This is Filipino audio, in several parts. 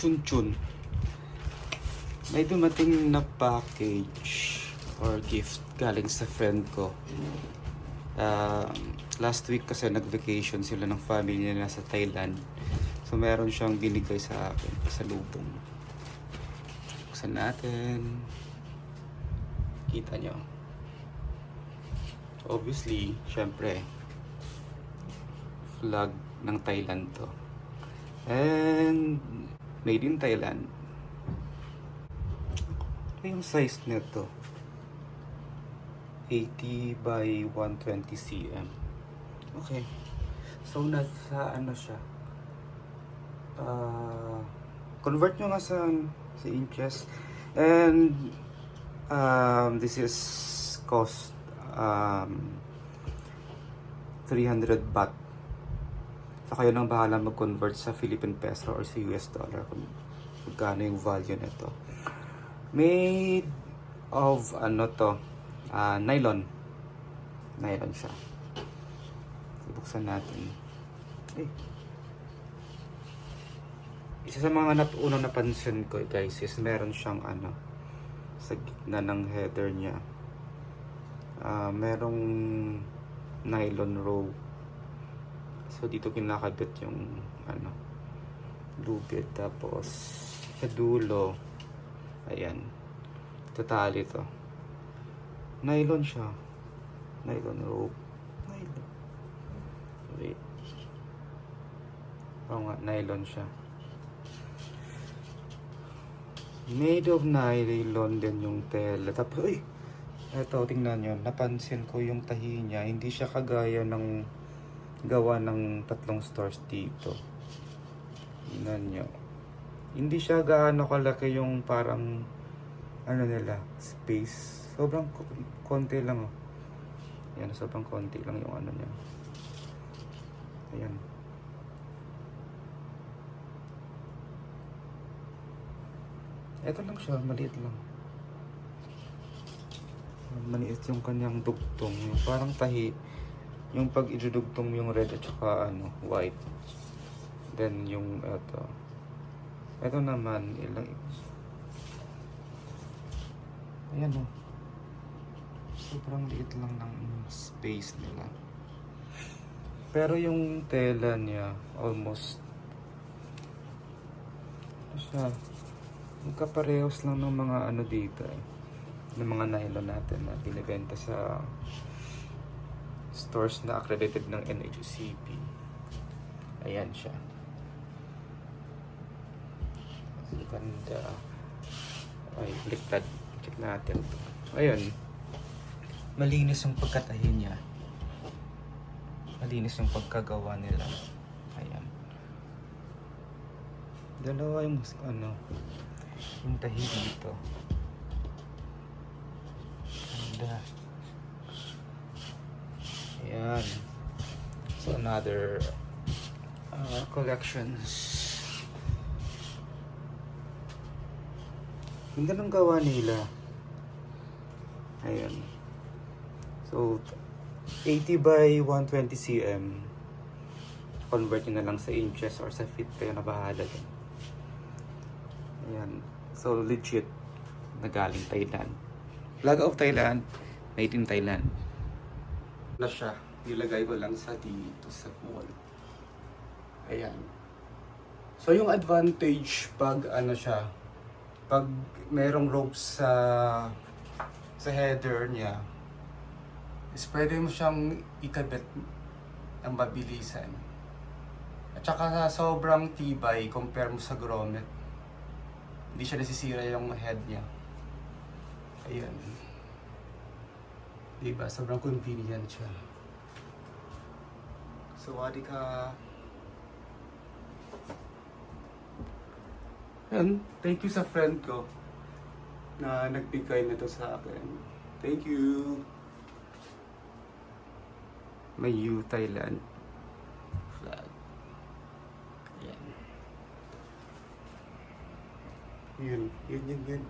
Chun. May dumating na package or gift galing sa friend ko. Last week kasi nag-vacation sila ng family nila sa Thailand. So meron siyang binigay sa akin sa lubong. Buksan natin. Kita nyo. Obviously, syempre, flag ng Thailand to. And made in Thailand. Ano yung size nito? 80 by 120 cm. Okay. So nasa ano siya? Convert nyo nga sa inches. And this is cost 300 baht. So kayo nang bahala mag-convert sa Philippine peso or sa US dollar kung magkano yung value nito. Made of ano to? Nylon. Nylon siya. Ibuksan natin. Isa sa mga unang napansin ko guys is meron siyang ano sa gitna ng header niya. Merong nylon rope. So dito kinakabit yung ano lubid, tapos sa dulo ayan, totally to nylon siya, nylon rope, nylon, wait, nylon siya, made of nylon din yung tela. Tapos eto, tingnan nyo, napansin ko yung tahi niya, hindi siya kagaya ng gawa ng tatlong stores dito. Tingnan nyo, hindi siya gaano kalaki yung parang ano nila, space. Sobrang konti lang, oh. Ayan, sobrang konti lang yung ano niya. Ayan. Ito lang siya, maliit lang. Maliit yung kanyang dugtong, yung parang tahi. Yung pag idudugtong yung red at saka ano, white. Then yung ito naman ilang. Ayan, oh. Sobrang liit lang ng space nila. Pero yung tela niya almost ano siya, magkaparehos lang ng mga ano dito ng mga nylon natin na binibenta sa stores na accredited ng NHCP. Ayan siya. Ganda. Ay, baliktad. Check natin. Ayun. Malinis yung pagkatahi niya. Malinis yung pagkagawa nila. Ayan. Dalawa yung ano, yung tahi dito. Ganda. Ayan. So another collections. Ganda ng gawa nila. Ayan. So 80 by 120 cm. Convert nyo na lang sa inches or sa feet, kayo na bahala din. Ayan. So legit na galing Thailand. Flag of Thailand, made in Thailand. Na siya, ilagay ko lang sa dito sa wall. Ayan. So yung advantage pag ano siya, pag merong ropes sa header niya, is pwede mo siyang ikabit ng mabilisan. At saka sa sobrang tibay compare mo sa grommet, hindi siya nasisira yung head niya. Ayan. Diba? Sobrang convenient siya. So, wadi ka. Ayan. Thank you sa friend ko na nagbigay nito sa akin. Thank you. May U Thailand flag. Ayan. Yun.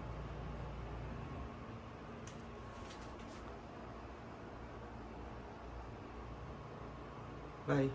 Bye.